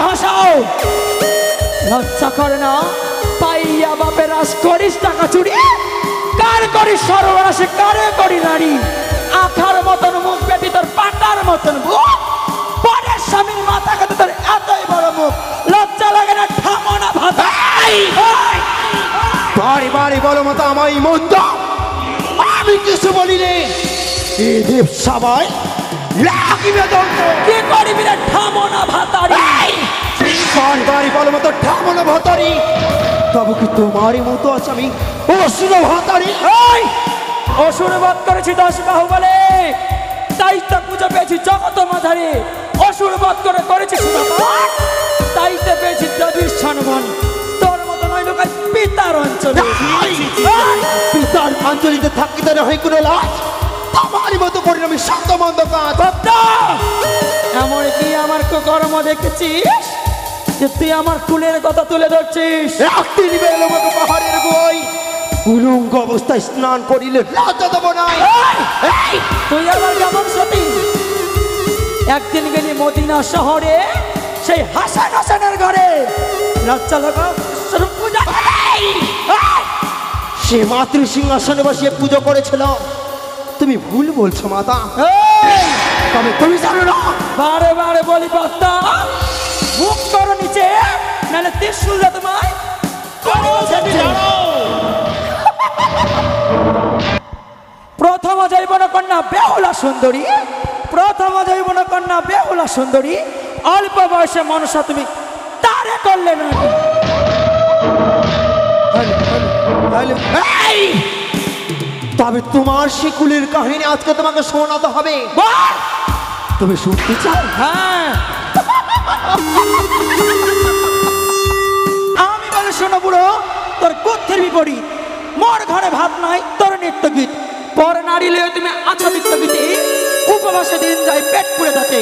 হাসাও, লজ্জা করে না? পাইয়া বাপের রাজ করিস টাকা চুরি, কার করিস সর্বনাশে, কারে করি নারী। আখার মতন মুখ বেটি তোর পাটার মতন মুখ, পরের স্বামীর মাথা কাটে তোর এতই বড় মুখ, লজ্জা লাগে না? থামো না ভাতা। বাড়ি বাড়ি বলো মতো আমায় মন্দ, আমি কিছু বলি রে। এই দেব সবাই লাগিবে দন্ত, কি করবি রে? থামো না ভাতারি। বাড়ি বাড়ি বলো মতো ঠামো না ভাতারি। তবে কি তোমারই মতো আছে আমি অসুর ভাতারি? অসুর বধ করেছি 10 বাহুবলে, তাই তো পুজো পেয়েছি জগত মাঝারে। অসুর বধ করেছি সুদাপান, তাই তো পেয়েছি দেবীর সম্মান। তোর মতো নয় লোক পিতার অঞ্চলে, পিতার অঞ্চলিতে থাকি তার হয় কোনো লাজ? তোমারই মতো পরিণামী শব্দ মন্দ কাজ। এমন কি আমার কর্ম দেখেছিস যে তুই আমার কুলের কথা তুলে ধরছিস? একদিন বেলো মতো পাহাড়ের বই উলঙ্গ অবস্থায় স্নান করিলে লজ্জা দেব না? তুই আবার কেমন সতী? একদিন গেলি মদিনা শহরে, সেই হাসান হাসানের ঘরে, লজ্জা লাগা পূজা সে মাতৃ সিংহাসনে বসিয়ে পুজো করেছিল। তুমি ভুল বলছো মাতা। তবে তুমি জানো না? বারে বারে বলি বক্তা, মুখ করো নিচে, নাহলে ত্রিশূল তোমায়। প্রথম জৈবন কন্যা বেহুলা সুন্দরী, প্রথম জৈবন কন্যা বেহুলা সুন্দরী, অল্প বয়সে মনসা তুমি তারে করলে না। তবে তোমার শিকুলের কাহিনী আজকে তোমাকে শোনাতে হবে। তুমি শুনতে চাও? হ্যাঁ, আমি বলে শোনো বুড়ো, তোর কোথের বিপরীত। মোর ঘরে ভাত নাই, তোর নৃত্য গীত। পর নারী লয়ে তুমি আছো নৃত্য গীতে, উপবাসে দিন যায় পেট পুড়ে থাকে।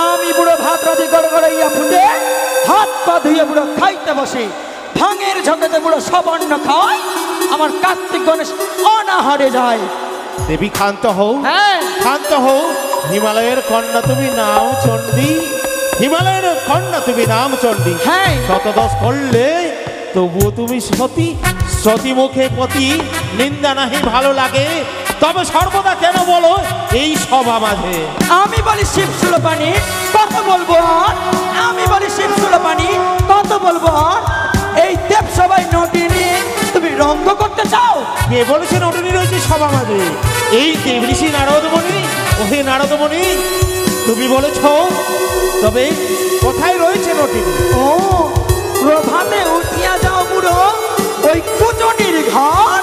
আমি বুড়ো ভাত রাধি গড়গড়াইয়া ফুটে, হাত পা ধুয়ে বুড়ো খাইতে বসে। ভাঙের ঝগড়াতে বুড়ো সবর্ণ খায়, আমার কার্তিক গণেশ অনাহারে যায়। দেবী ক্ষান্ত হও, হ্যাঁ ক্ষান্ত হও। হিমালয়ের কন্যা তুমি নাম চণ্ডী, হিমালয়ের কন্যা তুমি নাম চণ্ডী। হ্যাঁ, শতদোষ করলে তবুও তুমি সতী। সতী মুখে পতি নিন্দা নাহি ভালো লাগে, তবে সর্বদা কেন বলো এই সভা মাঝে? আমি বলি শিবসুল পানি, কত বলবো আর? আমি বলি শিবসুল পানি, কত বলবো আর? এই দেব সবাই নটিনি তুমি রঙ্গ করতে চাও? কে বলেছে নটিনী রয়েছে সভা মাঝে? এই দেবঋষি নারদমণি। ওহে নারদমণি, তুমি বলেছ, তবে কোথায় রয়েছে নটিনী? ও, প্রভাতে উঠিয়া যাও বুড়ো ওই কুচনির ঘর,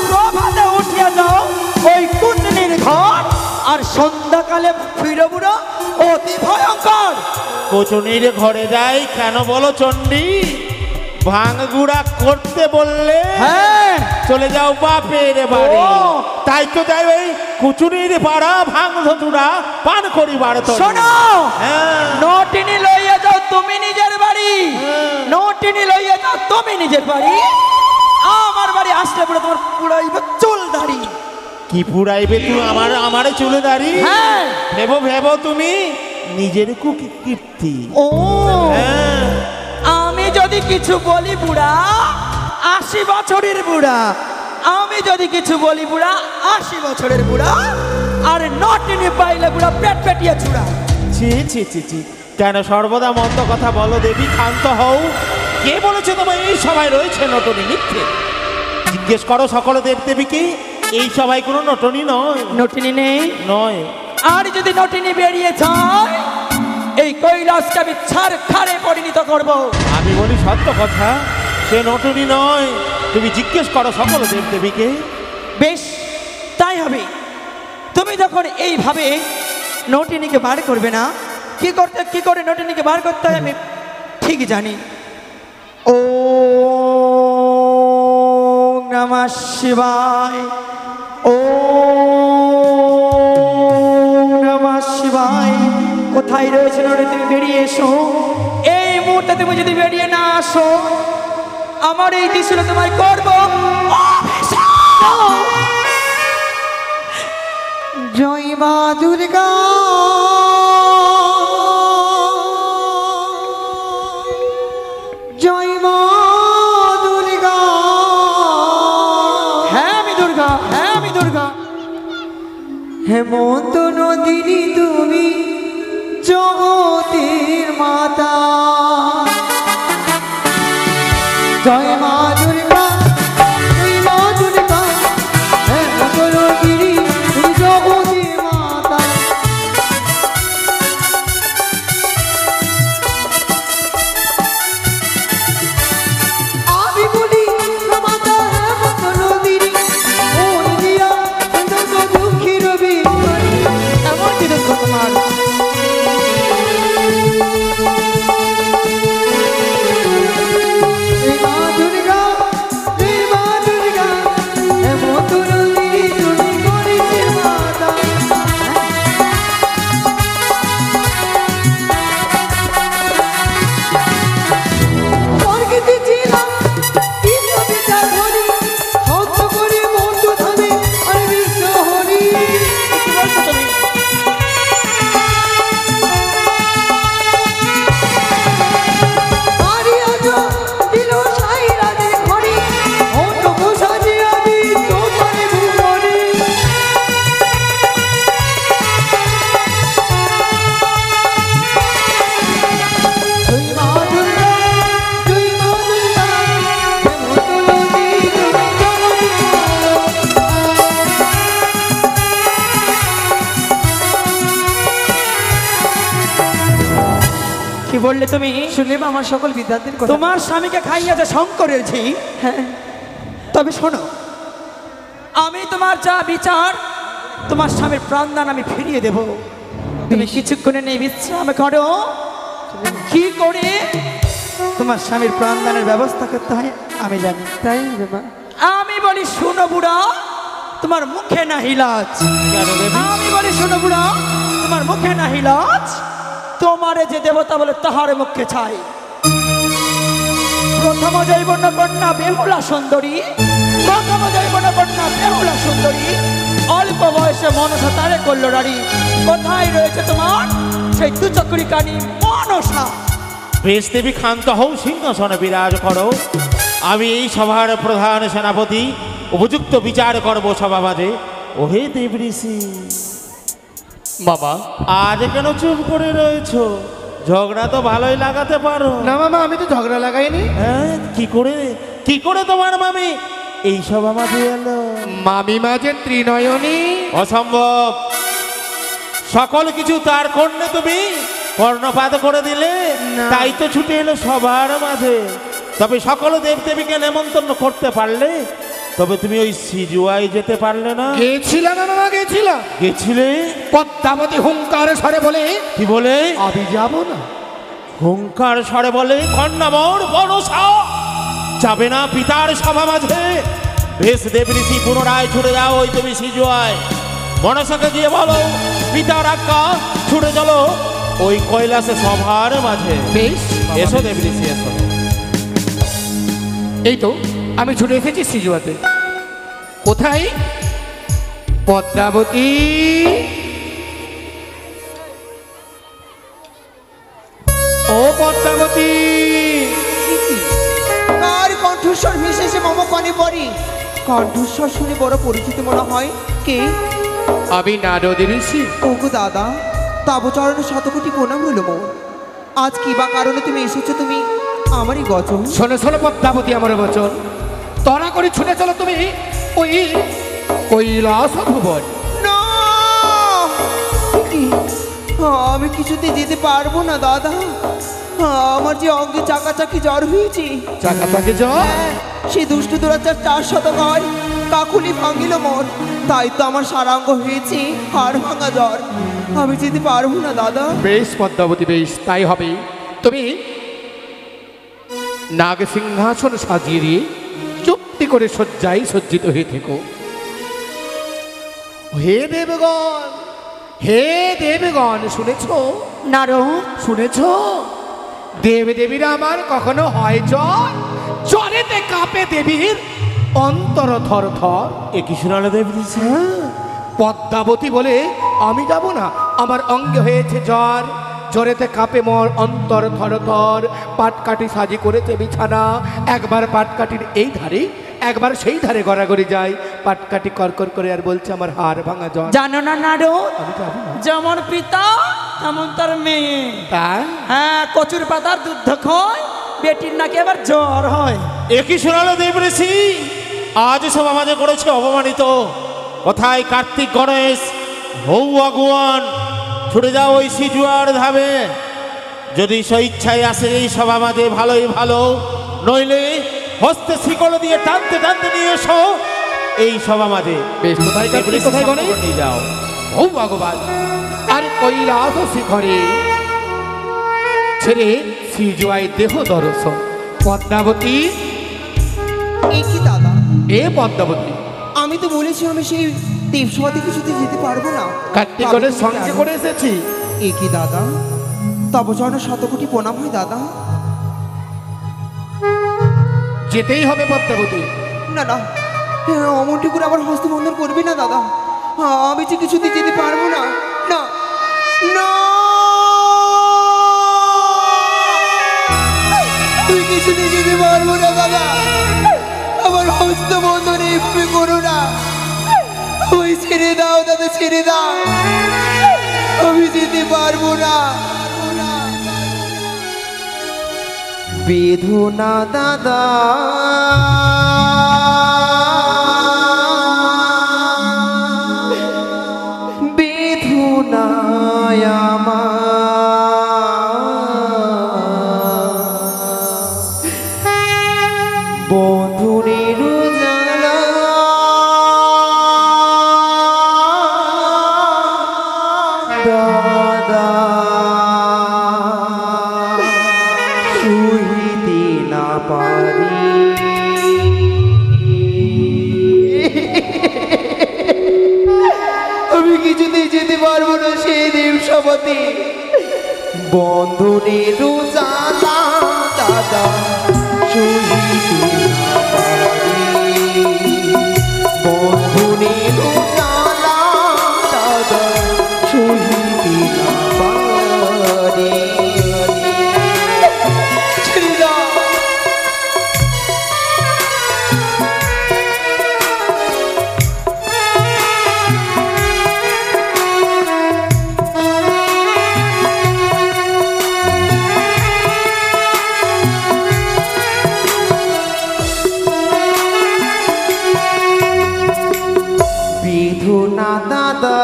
প্রভাতে উঠিয়া যাও ওই কুচনির ঘর, আর সন্ধ্যাকালে ফিরো বুড়ো অতি ভয়ঙ্কর। কোচনির ঘরে যাই কেন বলো চণ্ডী? ভাঙগুড়া করতে বললে হ্যাঁ, চলে যাও বাপের বাড়ি। ও। তাই তো যাই ওই কুচুনির পাড়া ভাঙ ধতুরা পান করিবার তো। শোনো, নটিনি লইয়া যাও তুমি নিজের বাড়ি, নটিনি লইয়া যাও তুমি নিজের বাড়ি। আমার বাড়ি আসলে পুরো তোমার পুরাইবে চুল দাড়ি। কি পুরাইবে তুই আমারে চুলে দাড়ি? হ্যাঁ, ভেবো ভেবো তুমি নিজের কীর্তি। ও, হ্যাঁ, আমি যদি কিছু বলি বুড়া 80 বছরের বুড়া, আমি যদি কিছু বলি বুড়া 80 বছরের বুড়া, আর নটিনি পাইলে বুড়া পেট পেটিয়ে ছুড়া। ছি ছি ছি ছি, কেন সর্বদা মন্দ কথা বলো? দেবী ক্ষান্ত হও। কে বলেছে তোমার এই সভায় রয়েছে নটনী? মিথ্যে। জিজ্ঞেস করো সকল দেবদেবীকে, এই সভায় কোনো নটনী নয়। নটিনি নেই নয়। আর যদি নটিনি বেরিয়ে যায়, এই কৈলাসকে আমি ছাড়খাড়ে পরিণত করব। আমি বলি সত্য কথা, সে নটনী নয়। তুমি জিজ্ঞেস করো সকল দেবদেবীকে। বেশ, তাই হবে। তুমি যখন এইভাবে নটিনিকে বার করবে না, কি করে নটিনিকে বার করতে হয় আমি ঠিক জানি। ও নমঃ শিবায়, ও নমঃ শিবায়। কোথায় রয়েছে নটিনি? তুমি বেরিয়ে এসো। এই মুহূর্তে তুমি যদি বেরিয়ে না আসো, আমার এই ত্রিশূল তোমায় করব জয় মা দুর্গা। জয় মা দুর্গা। হ্যাঁ আমি দুর্গা, হ্যাঁ আমি দুর্গা। হেমন্ত নদিনী তুমি জগতের মাতা। জয় মা দুর্গা, জয় মা দুর্গা। হেমন্ত নদিনী তুমি জগতের মাতা। আমি বলি মাতা হেমন্ত নদিনী, মন দিয়া অন্তত দুঃখীর বিনাশী। এমন কি দুঃখ তোমার? জয় মা দুর্গা, জয় মা দুর্গা। হেমন্ত নদিনী তুমি গরিবের মাতা। স্বর্গেতে ছিলাম বিশ্ব বিচার ধরি, সত্য করে মন্ত্র ধামে আর বিশ্ব হরি। কি বলছো তুমি? আরি আজ দিল সাই রাধে ঘরে, অন্য গোসাজে আমি তোমারে ভুবনে। জয় মা দুর্গা, জয় মা দুর্গা। হেমন্ত নদিনী তুমি জগতের কি বললে তুমি? শুনলে বা আমার সকল বিদ্যার্থীর কথা। তোমার স্বামীকে খাইয়াছে শঙ্করের ঝি। হ্যাঁ, তবে শোনো, আমি তোমার যা বিচার, তোমার স্বামীর প্রাণদান আমি ফিরিয়ে দেব। তুমি কিছুক্ষণে নেই বিশ্রাম করো। কি করে তোমার স্বামীর প্রাণদানের ব্যবস্থা করতে হয় আমি জানি। তাই হবে মা। আমি বলি শোনো বুড়া, তোমার মুখে নাহি লাজ। কেন দেবী? আমি বলি শোনো বুড়া, তোমার মুখে নাহি লাজ। তোমারে যে দেবতা বলে তাহার মুখে ছাই। প্রথম জৈবন্য কন্যা বেহুলা সুন্দরী, প্রথম জৈবন্য কন্যা বেহুলা সুন্দরী অল্প বয়সে মনসা তারে করলো রানী। কোথায় রয়েছে তোমার সেই দুচক্রি কানি মনসা? বেশ দেবী, ক্ষান্ত হও, সিংহাসনে বিরাজ করো। আমি এই সভার প্রধান সেনাপতি, উপযুক্ত বিচার করব সভা মাঝে। ওহে দেব ঋষি, বাবা আজ কেন চুপ করে রয়েছো? ঝগড়া তো ভালোই লাগাতে পারো। না মামা, আমি তো ঝগড়া লাগাইনি। হ্যাঁ, কি করে তোমার মামি এই সভা মাঝে এলো? মামি মাঝে ত্রিনয়নী। অসম্ভব। সকল কিছু তার কর্ণে তুমি কর্ণপাত করে দিলে, না। তাই তো ছুটে এলো সবার মাঝে। তবে সকল দেবদেবীকে নেমন্তন্ন করতে পারলে, তবে তুমি ওই সিজুয়াই যেতে পারলে না। গেছিলাম না মামা, গেছিলাম। গেছিলে? পদ্মাবতী হুঙ্কার স্বরে বলে কি বলে? আমি যাব না। হুঙ্কার স্বরে বলে কন্যামর বনসা যাবে না পিতার সভা মাঝে। বেশ দেব ঋষি, পুনরায় ছুটে যাও ওই তুমি সিজুয়ায়। মনসাকে গিয়ে বলো পিতার আজ্ঞা, ছুটে চলো ওই কৈলাসে সভার মাঝে। বেশ, এসো দেব ঋষি, এসো। এই তো আমি ছুটে এসেছি সিজুয়াতে। কোথায়? পদ্মাবতী, ও পদ্মাবতী। কার কণ্ঠস্বর বিশেষে মম কানে পড়ি? কণ্ঠস্বর শুনে বড় পরিচিত মনে হয়। কে? আমি নারদ ঋষি। ওগো দাদা, তাবচরণে শতকোটি প্রণাম হলো মো। আজ কি বা কারণে তুমি এসেছো? তুমি আমারই গচন। শোনো শোনো পদ্মাবতী, আমার বচন। তরা করে ছুটে চলো তুমি ওই কৈলাস ভুবন। না, কি? আমি কিছুতে যেতে পারবো না দাদা। আমার যে অঙ্গে চাকাচাকি জ্বর হয়েছে। চাকা তাকে যাও। সে দুষ্টু দুরাচার 4 শতক হয়, কাকুলি ভাঙিল মোর। তাই তো আমার সারাঙ্গ হয়েছে হাড় ভাঙা জ্বর। আমি যেতে পারবো না দাদা। বেশ পদ্মাবতী, বেশ তাই হবে। তুমি নাগ সিংহাসন সাজিয়ে দিয়ে চুপটি করে শয্যায় সজ্জিত হয়ে থেকো। হে দেবগণ, হে দেবগণ, শুনেছ? নারদ, শুনেছ? দেব দেবীরা আমার কখনো হয় জ্বর, জ্বরেতে কাঁপে দেবীর অন্তর থর থর। এ কি শোনালে দেব ঋষি? পদ্মাবতী বলে আমি যাব না, আমার অঙ্গে হয়েছে জ্বর, জ্বরেতে কাঁপে মোর অন্তর থর থর। পাটকাঠি সাজি করেছে বিছানা, একবার পাটকাঠির এই ধারে একবার সেই ধারে গড়াগড়ি যায়। পাটকাঠি করকর করে আর বলছে আমার হাড় ভাঙা জ্বর। জানো না নারদ, আমি যাবো না। যেমন পিতা তেমন তার মেয়ে। তাই হ্যাঁ, কচুর পাতার দুধ খায়, বেটির নাকি এবার জ্বর হয়। একই শোনালো দেবঋষি, আজ সব আমাদের করেছে অপমানিত। কোথায় কার্তিক গণেশ, হৌ ভগবান, ছুটে যাও ওই সিজুয়ার ধাবে। যদি স্বইচ্ছায় আসে এই সব আমাদের ভালোই ভালো, নইলে হস্তে শিকল দিয়ে টানতে টানতে নিয়ে এসো এই সব আমাদের। বেশ, কোথায় কার্তিক, কোথায় গণেশ? নিয়ে যাও। ও ভগবান, আর কৈলাস শিখরে ছেড়ে সিজুয়াই দেহ দর্শন। পদ্মাবতী, এ কি দাদা, এ পদ্মাবতী, আমি তো বলেছি আমি সেই দেবসভাতে কিছুতে যেতে পারবো না। কার্তিক গণেশ সঙ্গে করে এসেছি। এ কি দাদা, তব চরণে শতকোটি প্রণাম হয় দাদা। যেতেই হবে পদ্মাবতী। না না, অমনটি করে আবার হস্তবন্ধন করবি না দাদা। আমি যে কিছুতে যেতে পারবো না। না না, তুই কিছুতে যেতে পারবো না দাদা। আমার হস্তবন্ধন এমনি করো না। ওই ছেড়ে দাও দাদা, ছেড়ে দাও। আমি যেতে পারবো না। বেদনা দাদা, বেদনায় আমার বন্ধুরের জ্বালা। দাদা সহিতে না পারি। আমি কিছুতেই যেতে পারবো না সেই দেবসভাতে। বন্ধনের জ্বালা দাদা সহিতে না পারি। বন্ধনের জ্বালা দাদা সহিতে না পারি। ছেড়ে দাও। বেদনা দাদা,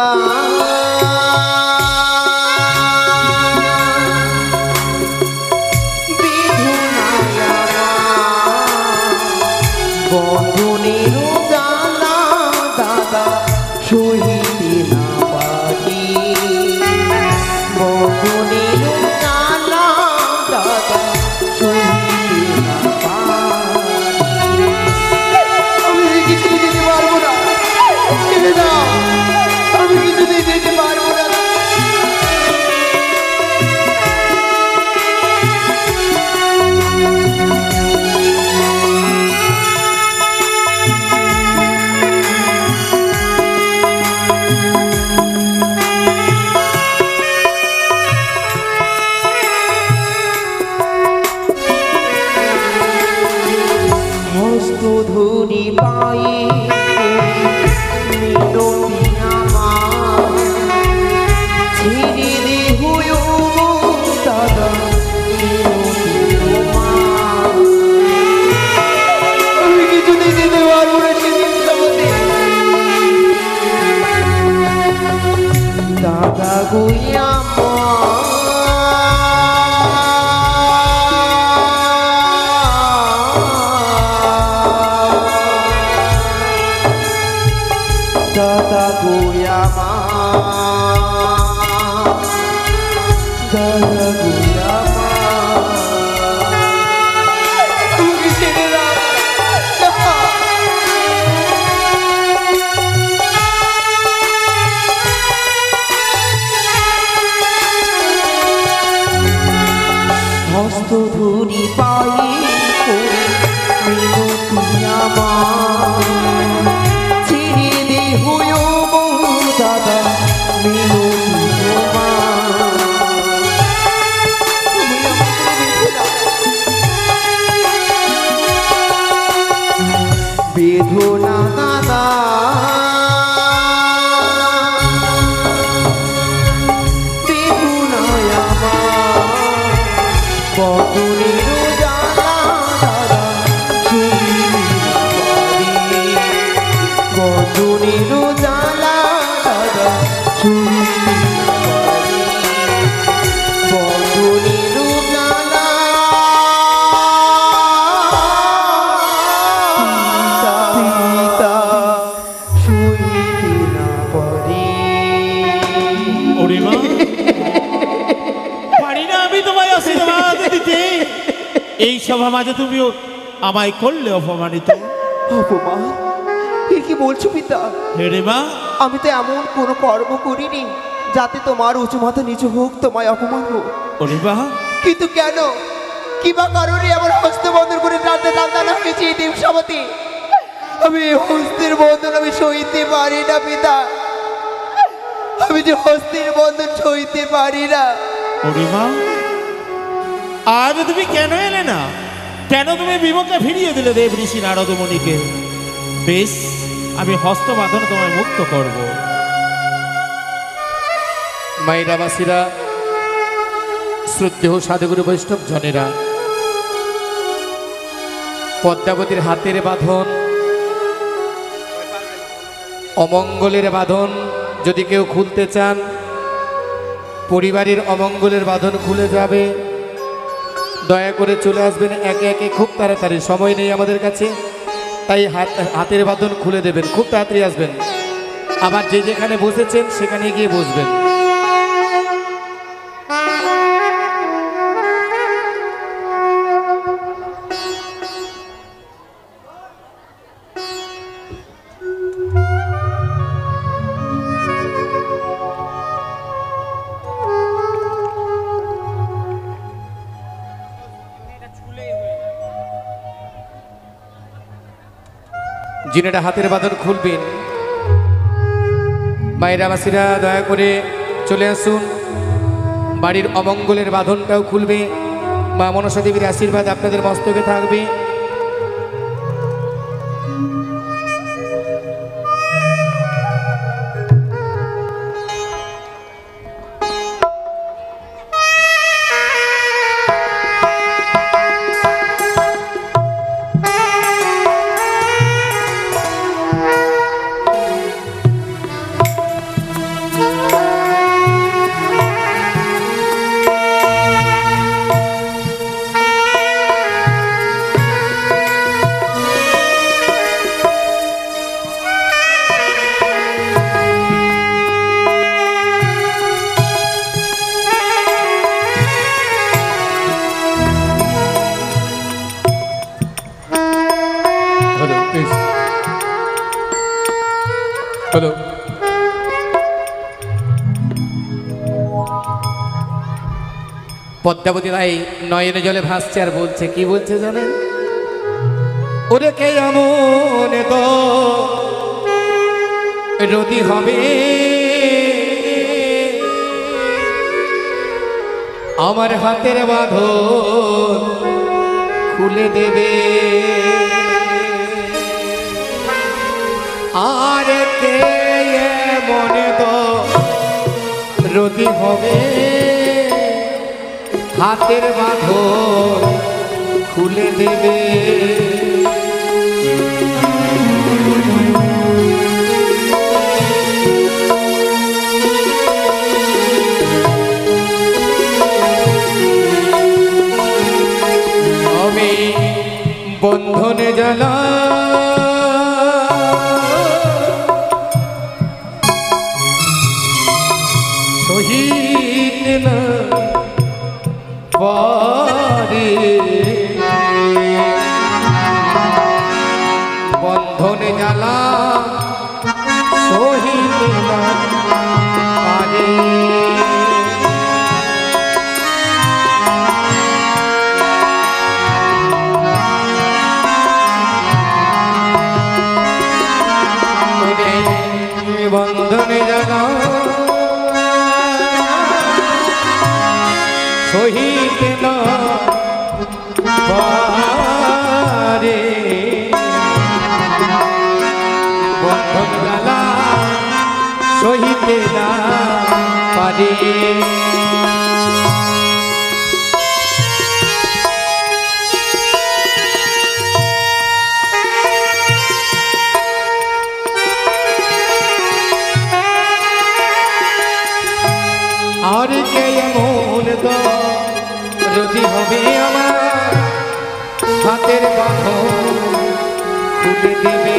বেদনায় আমার বন্ধনের জ্বালা দাদা সহিতে না পারি। বন্ধনের জ্বালা দাদা সহিতে না পারি। আমি কিছুতে যেতে পারবো না। ছেড়ে দাও, আমি কিছুতেই যেতে পারবো না। হস্ত ধরি পায়ে মিনতি আমার, ছেড়ে দেহ দাদা মিনতি তোমার। আমি কিছুতেই যেতে পারবো না সেদিন সমাজে। দাদা গইয়া দাদা গোয়া মা, দাদা গোয়া মা। তুমি ছেড়ে দাও। হস্ত ধরি পায়ে করে মিনতি আমার, ছেড়ে দেহ দাদা এই সভা মাঝে তুমিও আমায় করলে অপমানিত। অপমান? এ কি বলছো পিতা? হেরে মা, আমি তো এমন কোনো কর্ম করিনি যাতে তোমার উঁচু মাথা নিচু হোক, তোমায় অপমান হোক। ওরে মা, কিন্তু কেন, কিবা কারণে আমার হস্ত বন্ধন করে টানতে টানতে হয়েছে এই দেবসভাতে? আমি এই হস্তের বন্ধন আমি সইতে পারি না পিতা, আমি যে হস্তের বন্ধন সইতে পারি না। ওরে মা, আজ তুমি কেন এলে না? কেন তুমি বিমুখে ফিরিয়ে দিলে দেব ঋষি নারদ মুনিকে? বেশ, আমি হস্ত বাঁধন তোমায় মুক্ত করব। মায়েরা বাসীরা, শ্রদ্ধেয় সাধুগুরু বৈষ্ণব জনেরা, পদ্মাবতীর হাতের বাঁধন, অমঙ্গলের বাঁধন যদি কেউ খুলতে চান, পরিবারের অমঙ্গলের বাঁধন খুলে যাবে। দয়া করে চলে আসবেন একে একে, খুব তাড়াতাড়ি, সময় নেই আমাদের কাছে, তাই হাতের বাঁধন খুলে দেবেন, খুব তাড়াতাড়ি আসবেন। আবার যে যেখানে বসেছেন সেখানে গিয়ে বসবেন। যিনারা হাতের বাঁধন খুলবেন, মায়েরা মাসিরা দয়া করে চলে আসুন। বাড়ির অমঙ্গলের বাঁধনটাও খুলবে। মা মনসা দেবীর আশীর্বাদ আপনাদের মস্তকে থাকবে। হ্যালো, পদ্মাবতী রাই নয়নে জলে ভাসছে আর বলছে, কি বলছে জানেন? ওরে কে এমন তো রদি হবে আমার হাতের বাঁধন খুলে দেবে, আর কে মনে তো রতি হবে হাতের বাঁধন খুলে দেবে। আমি বন্ধনে জ্বালা শহীদ না পারে, বন্ধনে জ্বালা শহীদ না পারে। বন্ধনে জ্বালা শহীদ না পারে, বন্ধন জ্বালা শহীদ না পারে। আর কে এমন রতি হবে আমার হাতের বাঁধন খুলে দেবে,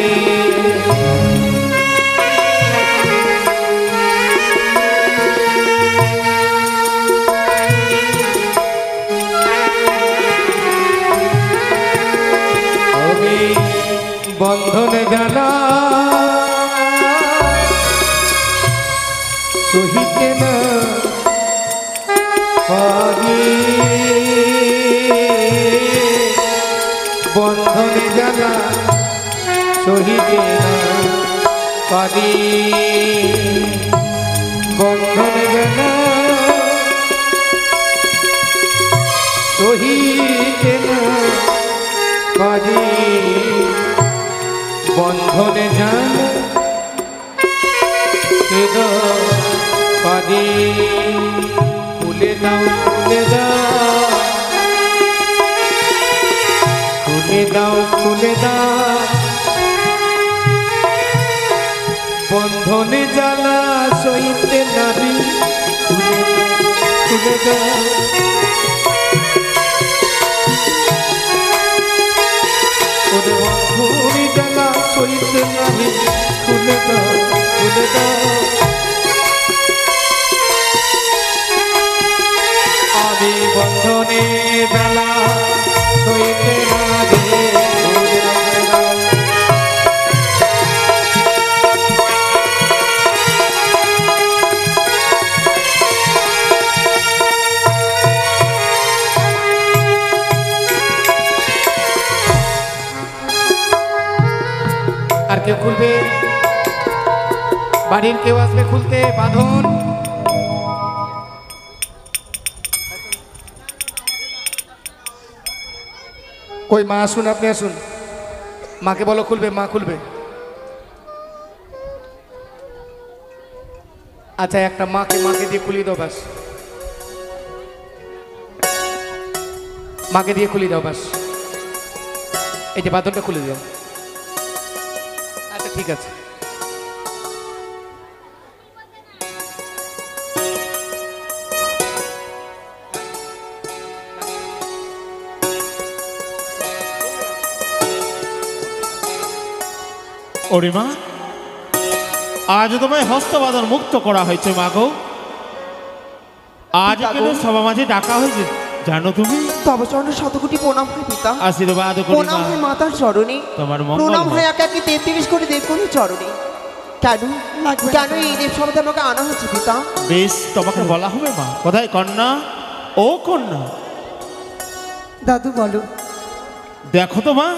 বন্ধন জ্বালা সহিতে না পারি, বন্ধন জ্বালা সহিতে না পারি, বন্ধন জ্বালা সহিতে না পারি, বন্ধনে জান পারি, খুলে দাও খুলে দাও খুলে দাও খুলে দাও, বন্ধনে জ্বালা সইতে নাবি, খুলে দাও খুলে জ্বালা সইতে নাবি, খুলে দাও খুলে দাও, আমি বন্ধনে জ্বালা সইতে নাবি, আর কেউ খুলবে? বাড়ির কেউ আসবে খুলতে? বাঁধন কই? মা আসুন, আপনি আসুন, মাকে বলো খুলবে, মা খুলবে। আচ্ছা একটা মাকে দিয়ে খুলিয়ে দাও বাস, মাকে দিয়ে খুলিয়ে দাও বাস, এই যে বাঁধনটা খুলে দাও। আচ্ছা ঠিক আছে। ওরে মা, আজ তোমায় হস্তবাদন মুক্ত করা হয়েছে মা গো, আজ কেন সভা মাঝে ডাকা হয়েছে জানো তুমি? তবে চরণে শতকোটি প্রণাম হয় পিতা, আশীর্বাদ করি প্রণাম মা, হয় মাতার চরণে, তোমার মঙ্গল প্রণাম হোক। হয় একাকি 33 কোটি দেবগণের চরণে। কেন কেন এই দেব সভাতে আমাকে আনা হচ্ছে পিতা? বেশ, তোমাকে বলা হবে মা। কোথায় কন্যা? ও কন্যা, দাদু বলো। দেখো তো মা,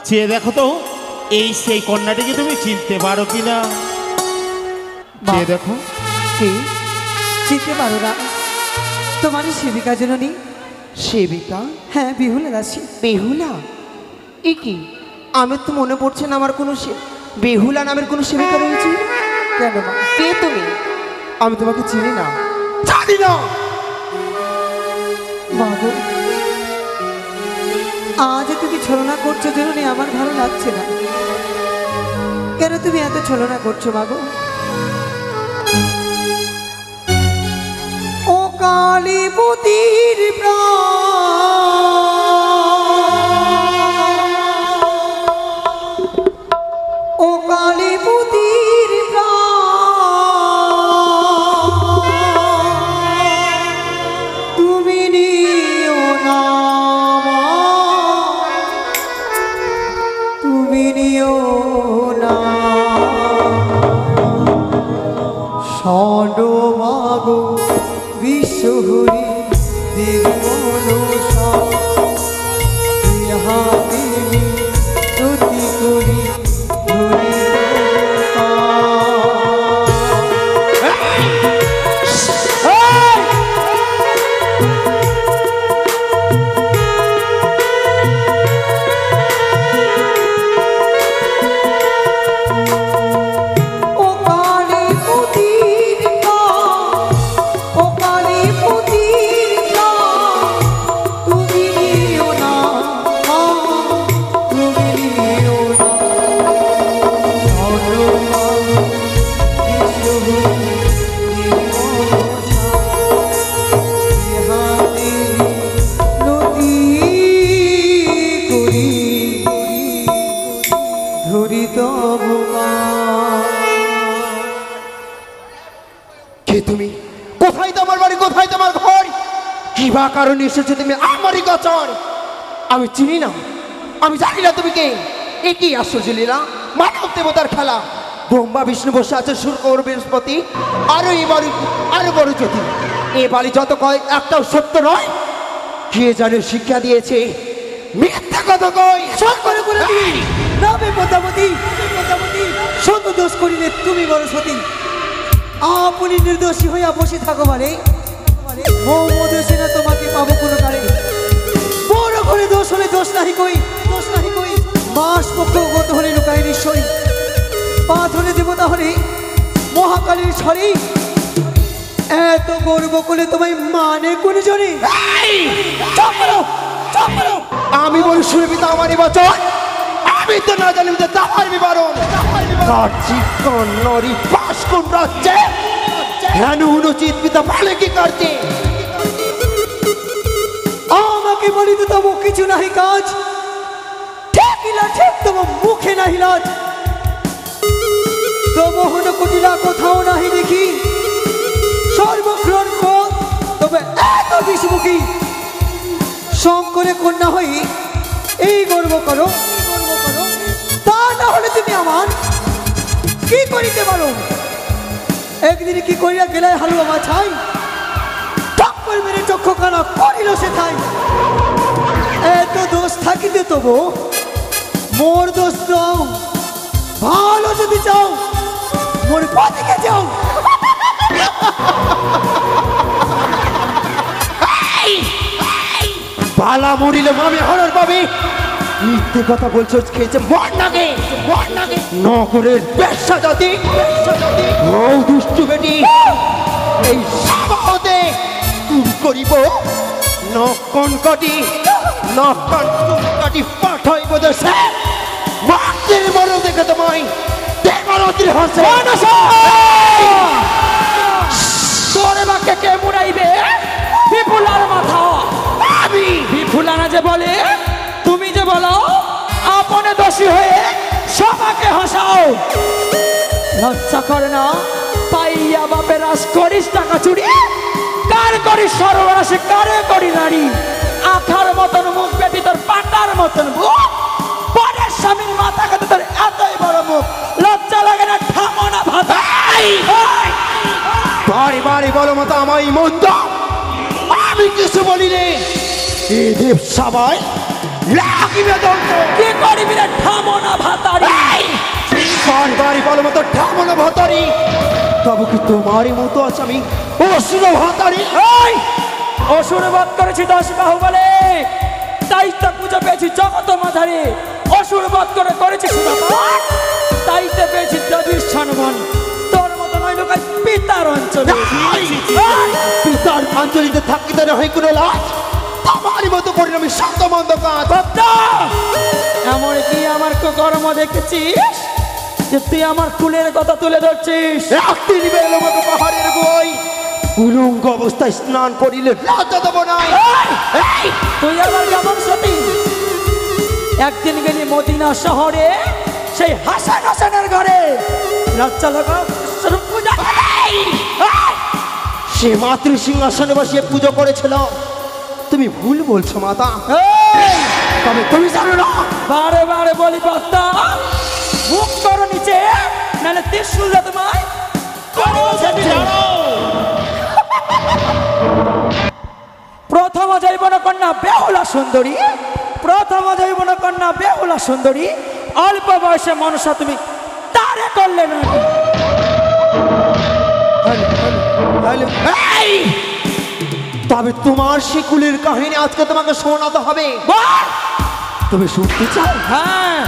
চেয়ে দেখো তো, এই সেই কন্যাটিকে তুমি চিনতে পারো কিনা? চেয়ে দেখো। কে? চিনতে পারো না? তোমার সেবিকা জননী। সেবিকা? হ্যাঁ, বিহুলা দাসী। বেহুলা? এ কি, আমার তো মনে পড়ছে না আমার কোনো বেহুলা নামের কোনো সেবিকা রয়েছে। কেন মা? কে তুমি? আমি তোমাকে চিনি না। জানি না। বাবু, আজ তুমি ছলনা করছো জননী, আমার ভালো লাগছে না। কেন তুমি এত ছলনা করছো বাবু? ও কালীপতির ও কালীপতির তুমি নিও না, তুমি নিও না, ষড়মাগো বিশ্বহরি দেবী মনসা, ইহা দেবী প্রতি করি ধরি কে তুমি? কোথায় তোমার বাড়ি? কোথায় তোমার ঘর? কি বা কারণে এসেছো তুমি আমারই গোচর? আমি চিনি না, আমি জানি না তুমি কে। এ কি আশ্চর্য লীলা, মানব দেবতার খেলা। ব্রহ্মা বিষ্ণু বসে আছে, শুক্র বৃহস্পতি, আরো বড় জ্যোতি। এ বাড়ি যত কয় একটাও সত্য নয়। কে জানে শিক্ষা দিয়েছে মিথ্যা কথা কয়। করে করে তুমি নামে পদ্মাবতী, সত্য দোষ করিলে তুমি বড় সতী। আপনি নির্দোষী হইয়া বসে থাকো মানে মৌমদোষে না তোমাকে পাবো কোনো কারে। বড় করে দোষ হলে দোষ নাহি কই, দোষ নাহি কই। মাস পক্ষগত হলে লুকায় নিশ্চয়ই। পাথরে দেবতা হলে মহাকালীর ছড়ি। এত গর্ব করে তোমায় মানে কোন জনে? আমি বলি শুনে পিতা আমারই বচন। আমি তো না জানি যে তাহার বিবরণ। নরি পাশ কোন রাজ্যে ধ্যান অনুচিত পিতা বলে কি করছে? আমাকে বলিতে তবু কিছু নাহি কাজ। ঠিকিলা ঠিক তবু মুখে নাহি লাজ। তবু হন কুটিলা কোথাও নাহি দেখি। সর্বগ্রহণ পথ তবে এত বিষমুখী। শঙ্করে কন্যা হই এই গর্ব করো, তা না হলে তুমি আমার কি করিতে পারো? একদিন কি করিয়া গেলে হালুয়া মাছাই, টক্কর মেরে চক্ষু কানা করিল সে ঠাই। এত দোষ থাকিতে তবু মোর দোষ দাও। ভালো যদি চাও মোর পথে যাও। পালা মরিলে মামি হরর পাবে। মিথ্যে কথা বলছো, খেয়েছে মর নাগে নগরের ব্যবসা জাতি। ও দুষ্টু বেটি, এই সভাতে তুমি করিব নকন কটি পাঠাইব দেশে। মাতৃ মরণ দেখে তোমায় দেবরতির হাসে। তোরে বাক্যে কে মুড়াইবে? বিপুলার মাথা। আমি বিপুলানা যে বলে, তুমি যে বলো আপনে দোষী হয়ে সবাকে হাসাও। লজ্জা করে না? পাইয়া বাপের রাস করিস টাকা চুরি, কার করিস সর্বনাশে, কারে করি নারী। আখার মতন মুখ বেটি তোর পাটার মতন মুখ। পরের স্বামীর মাথা কাতে তোর এতই বড় মুখ। লজ্জা লাগে না? ঠামো না ভাতা। বাড়ি বাড়ি বলো মতো আমায় মন্দ। আমি কিছু বলিনি। এ দেব সবাই লাগিবে দণ্ড। কি করিবি রে ঠামো না ভাতারি? বাড়ি বাড়ি বলো মতো ঠামো না ভাতারি। তবে কি তোমারই মতো আছে আমি অসুর ভাতারি? অসুর বধ করেছি 10 বাহু বলে, তাই তো পুজো পেয়েছি জগত মাঝারে। অসুর বধ করেছি সুদাপান, তাইতে পেয়েছি দেবীর সম্মান। তোর মতো নয় লোকাল পিতার অঞ্চলে। পিতার অঞ্চলিতে থাকিতে নয় কোনো লাজ। তোমারই মতো পরিণামী শব্দ মন্দ কাজ। এমন কি আমার কর্ম দেখেছিস যে তুই আমার কুলের কথা তুলে ধরছিস? রাত্রি বেলা মতো পাহাড়ের বই উলঙ্গ অবস্থায় স্নান করিলে লজ্জা দেব না। তুই আবার কেমন সতী? একদিন গেলি মদিনা শহরে, সেই হাসান হাসানের ঘরে। লজ্জা লাগা পূজা সে মাতৃ সিংহাসনে বসিয়ে পুজো করেছিল। তুমি ভুল বলছো মাতা। তবে তুমি জানো না? বারে বারে বলি বক্তা, মুখ করো নিচে, নাহলে ত্রিশূল তোমায় প্রথম জৈবন কন্যা বেহুলা সুন্দরী, প্রথম জৈবন কন্যা বেহুলা সুন্দরী। অল্প বয়সে মনসা তুমি তারে করলে না। তবে তোমার সে কুলের কাহিনী আজকে তোমাকে শোনাতে হবে। তুমি শুনতে চাও? হ্যাঁ।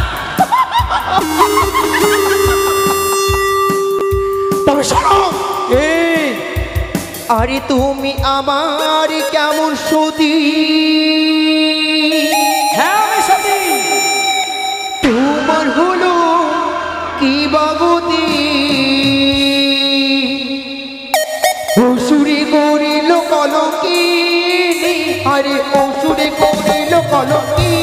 তবে শোনো। এই আরে তুমি আমার কেমন সতী? হ্যাঁ আমি সতী। তোমার হলো কি বাবতী? অসুরে করিল কলঙ্কি, আরে অসুরে করিল কলঙ্কি।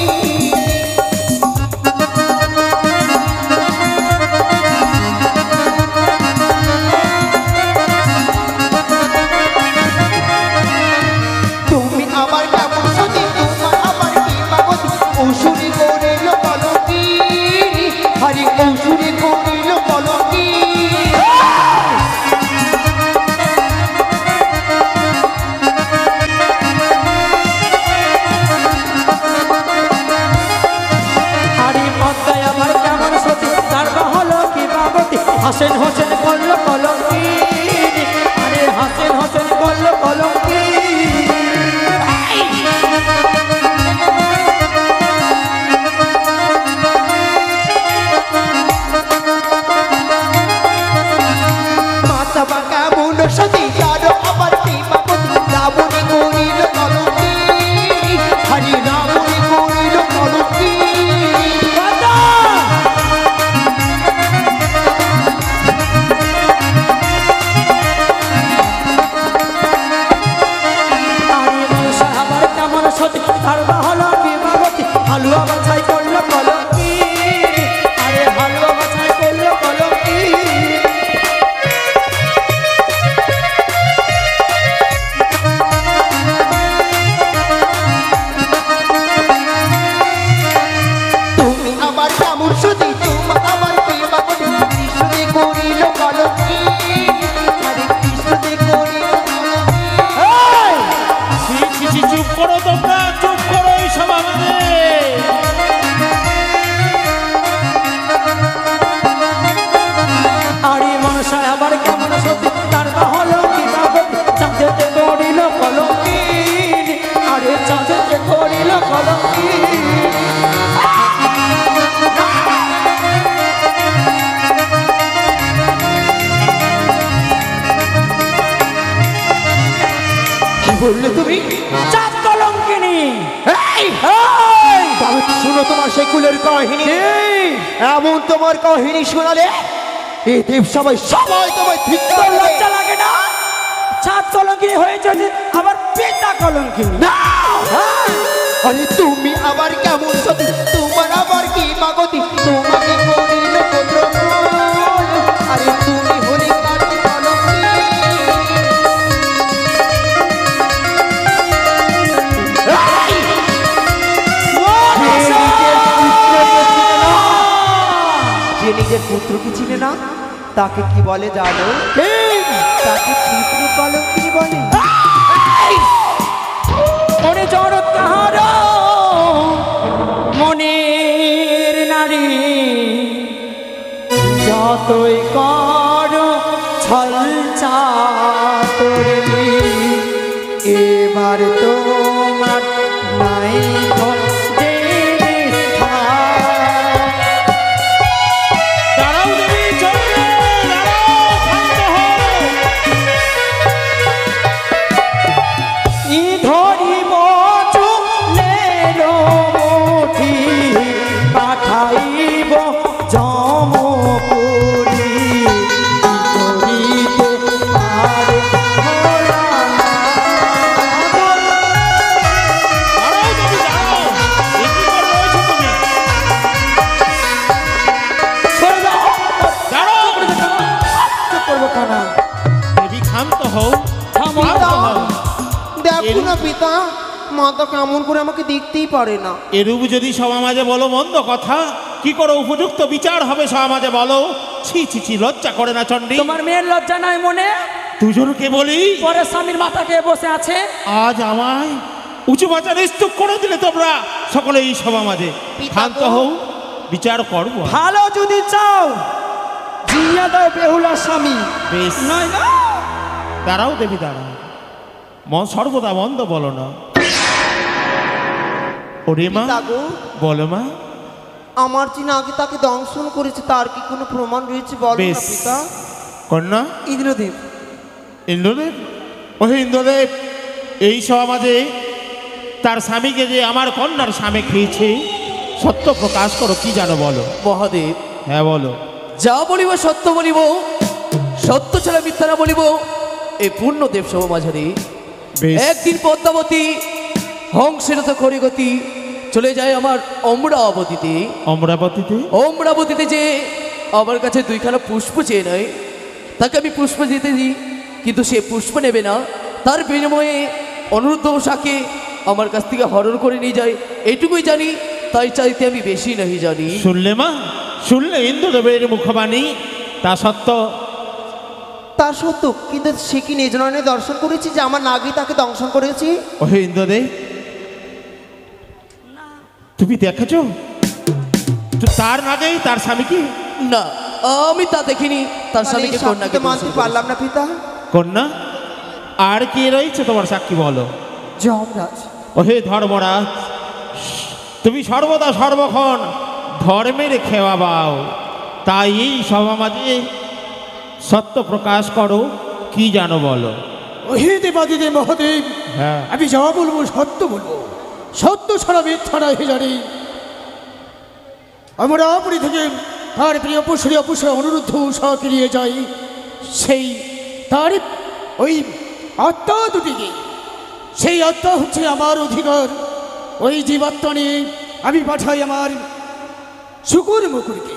তুমি আমার কেমন সতী? তোমার আবার কি বাবতী? অসুরে করিল হাসেন হোসেন করলো কলঙ্কি, আরে হাসেন হোসেন করলো কলঙ্কি। মাথা বাঁকা মন সতী কারো আবার প্রেমাবতী রাবণী করিল কলঙ্কি, হরি রাবণী করিল কলঙ্কি। আরে মানুষের আবার কেমন সতী তার হলো বিবাহতী, হালুয়া বাছাই করলো কলঙ্কি, আরে হালুয়া বাছাই করলো কলঙ্কি। তুমি আমার কেমন সতী তোমার আমার প্রেমাবতী কৃষ্ণে করিল কলঙ্কি, হরে কৃষ্ণে করিল কলঙ্কি। ছি, ছি, ছি, চুপ করো তোমরা, চুপ করো এইসব আমাদের। আরে মানুষের আবার কেমন সতী তার হলো বিবাহতী, চাঁদেতে করিল কলঙ্কি, আরে চাঁদেতে করিল কলঙ্কি। কি বললে তুমি? চাঁদ কলঙ্কিনী। তবে শুনো তোমার সেই কুলের কাহিনী। এমন তোমার কাহিনী শোনালে এই দেব সবাই সবাই তোমায় ধিক্কার তোর দেবে। লজ্জা লাগে না? চাঁদ কলঙ্কিনী হয়েছে যে আবার পিতা কলঙ্কিনী। না! আরে তুমি আবার কেমন সতী তোমার আবার কি মাগতি তোমাকে করিল পুত্র কুল, আরে তুমি হলে কার কলঙ্কি। যে নিজের পুত্রকে চিনে না তাকে কি বলে জানো? তাকে পুত্র কলঙ্কিনী বলে। মনে জড় কাহার মনের নারী, যতই কর ছল চাতুরি, এবার তোমার নাই যে নিষ্ঠা। দাঁড়াও দেবী, চলবে, দাঁড়াও, শান্ত হও। ই ধরিব চুলের মুঠি, পাঠাইব যমপুরী, করিতে আর ভোলা না। দাঁড়াও দেবী, দাঁড়াও। এ কি করে রয়েছো তুমি? সরে যাও। দাঁড়াও। চুপ করবো কানা। দেবী, ক্ষান্ত হও, থামো। শান্ত হও। দেখো না পিতা, মা তো কেমন করে আমাকে দেখতেই পারে না। এরূপ যদি সমাজে বলো মন্দ কথা, কি করে উপযুক্ত বিচার হবে সমাজে বলো? ছি ছি ছি, লজ্জা করে না চণ্ডী? তোমার মেয়ের লজ্জা নাই মনে? দুজনকে বলি, পরে স্বামীর মাথাকে বসে আছে। আজ আমায় উঁচু বাজারে স্তূপ করে দিলে তোমরা সকলে এই সমাজে। পিতা শান্ত গো। হও, বিচার করবো। ভালো যদি চাও জিয়া দাও বেহুলা স্বামী, বেশ, নয় না। দাঁড়াও দেবী, দাঁড়াও। মন সর্বদা মন্দ বলো না। ওরে মা, পিতা গো, বলো মা। আমার যিনি আগে তাকে দংশন করেছে তার কি কোনো প্রমাণ রয়েছে বলো না বেশ, পিতা। কন্যা ইন্দ্রদেব, ইন্দ্রদেব, ওহে ইন্দ্রদেব, এই সমাজে তার স্বামীকে যে আমার কন্যার স্বামী খেয়েছে, সত্য প্রকাশ করো, কি জানো বলো? মহাদেব, হ্যাঁ বলো। যা বলিব সত্য বলিব, সত্য ছাড়া মিথ্যা না বলিব। এই পূর্ণ দেব সমাঝারে বেশ, একদিন পদ্মাবতী হংসের তো করে গতি চলে যায় আমার অমরাবতীতে। অমরাবতীতে? অমরাবতীতে যে আমার কাছে দুইখানা পুষ্প চেয়ে নেয়, তাকে আমি পুষ্প দিতে দিই, কিন্তু সে পুষ্প নেবে না। তার বিনিময়ে অনুরুদ্ধ শাকে আমার কাছ থেকে হরণ করে নিয়ে যায়, এটুকুই জানি, তাই চাইতে আমি বেশি নাহি জানি। শুনলে মা, শুনলে ইন্দ্রদেবের মুখবাণী? তা সত্য? তা সত্য, কিন্তু সে কি নিজ নয়নে দর্শন করেছি যে আমার নাগি তাকে দংশন করেছি? ওহে ইন্দ্রদেব, তুমি দেখেছো তো তার আগেই তার স্বামী কি? না, আমি তা দেখিনি তার মানে স্বামীকে এই সাক্ষী কন্যাকে তো মানতে পারলাম না পিতা। কন্যা আর কে রয়েছে তোমার সাক্ষী বলো? যমরাজ। ওহে ধর্মরাজ, তুমি সর্বদা সর্বক্ষণ ধর্মের খেওয়া বাও, তাই এই সভা মাঝে সত্য প্রকাশ করো, কি জানো বলো? ওহে দেবাদিদেব মহাদেব, হ্যাঁ, আমি যা বলবো সত্য বলবো, সত্য ছাড়া মিথ্যা নয় জানি। আমরা পুরী থেকে তার প্রিয় অপুষরে অনুরুদ্ধ উষাকে নিয়ে যাই, সেই তার ওই আত্মা দুটিকে, সেই আত্মা হচ্ছে আমার অধিকার। ওই জীবাত্মা নিয়ে আমি পাঠাই আমার শুকুর মুকুরকে,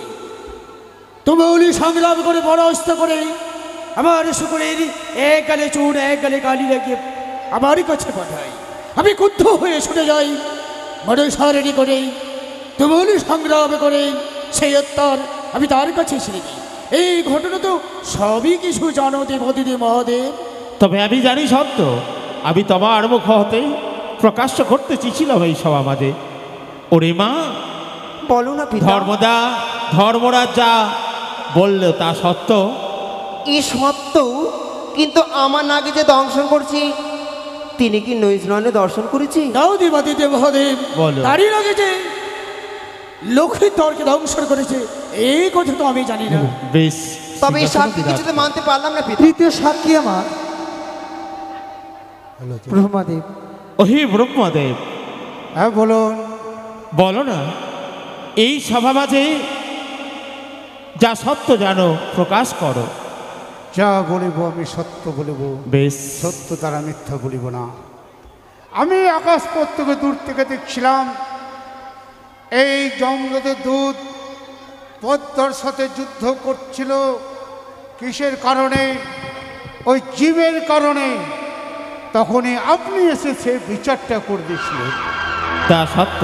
তুমুল সংগ্রাম করে পরাস্ত করে আমার শুকুরের এক গালে চুন এক গালে গালি লাগিয়ে আমার কাছে পাঠাই। আমি ক্রুদ্ধ হয়ে ছুটে যাই, মনে সারেনি করে তুমুল সংগ্রাম করে সেই আত্মার আমি তার কাছে এসে দিই। এই ঘটনা তো সবই কিছু জানো দেবদিদি মহাদেব। তবে আমি জানি সত্য, আমি তোমার মুখ হতে প্রকাশ্য করতে চেয়েছিলাম এই সভা মাঝে। ওরে মা, বলো না পিতা। ধর্মরাজ যা বললো তা সত্য? এই সত্য, কিন্তু আমার নাগে যে দংশন করছি তিনি কি নৈজ নয়নে দর্শন করেছি? দাও দেবাদিদি মহাদেব, বলো। তারই লাগে যে লক্ষ্মীর তর্কে দংশন করেছে এই কথা তো আমি জানি না। বেশ, তবে এই সাক্ষী কিছুতে মানতে পারলাম না পিতা। তৃতীয় সাক্ষী আমার ব্রহ্মাদেব। ওহে ব্রহ্মদেব, হ্যাঁ বলুন। বলো না, এই সভা মাঝে যা সত্য জানো প্রকাশ করো। যা বলিব আমি সত্য বলিব, বেশ, সত্য তারা মিথ্যা বলিব না। আমি আকাশ পথ থেকে দূর থেকে দেখছিলাম এই জমদূতের দূত পদ্মার সাথে যুদ্ধ করছিল। কিসের কারণে? ওই জীবের কারণে। তখনই আপনি এসেছে বিচারটা করে দিয়েছিলেন। তা সত্য,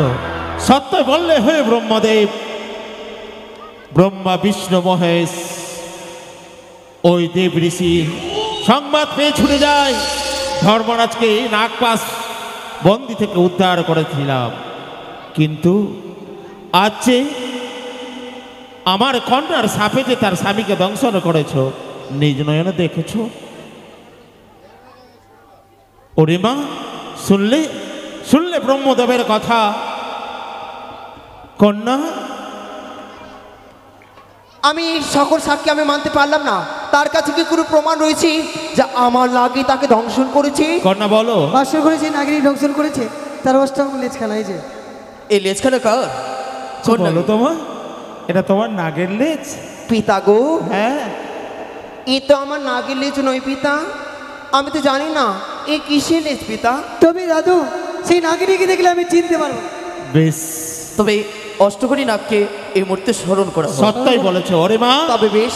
সত্য বললে হয়ে ব্রহ্মদেব। ব্রহ্মা বিষ্ণু মহেশ ওই দেব ঋষি সংবাদ পেয়ে ছুটে যায়। ধর্মরাজকে নাগপাশ বন্দি থেকে উদ্ধার করেছিলাম, কিন্তু আজ যে আমার কন্যার সাপে যে তার স্বামীকে দংশন করেছ, নিজ নয়নে দেখেছ। ওরে মা, শুনলে ব্রহ্মদেবের কথা? কন্যা, আমি সকল সাক্ষী আমি মানতে পারলাম না। তার কাছে কি কোনো প্রমাণ রয়েছে যে আমার লাগে তাকে দংশন করেছি? কন্যা বলো। বাসর করেছে, নাগিনী ধ্বংসন করেছে, তার অষ্টম লেজ খেলা এই যে। এই লেজখানা কার? বলো তোমার, এটা তোমার নাগের লেজ? পিতা গো, হ্যাঁ, এ তো আমার নাগের লেজ নয় পিতা। আমি তো জানি না এ কিসের লেজ পিতা। তবে দাদু, সেই নাগিনীকে দেখলে আমি চিনতে পারবো। বেশ, তবে অষ্টকরী নাগকে এই মুহূর্তে স্মরণ করা হোক। সত্যই বলেছ। ওরে মা, তবে বেশ,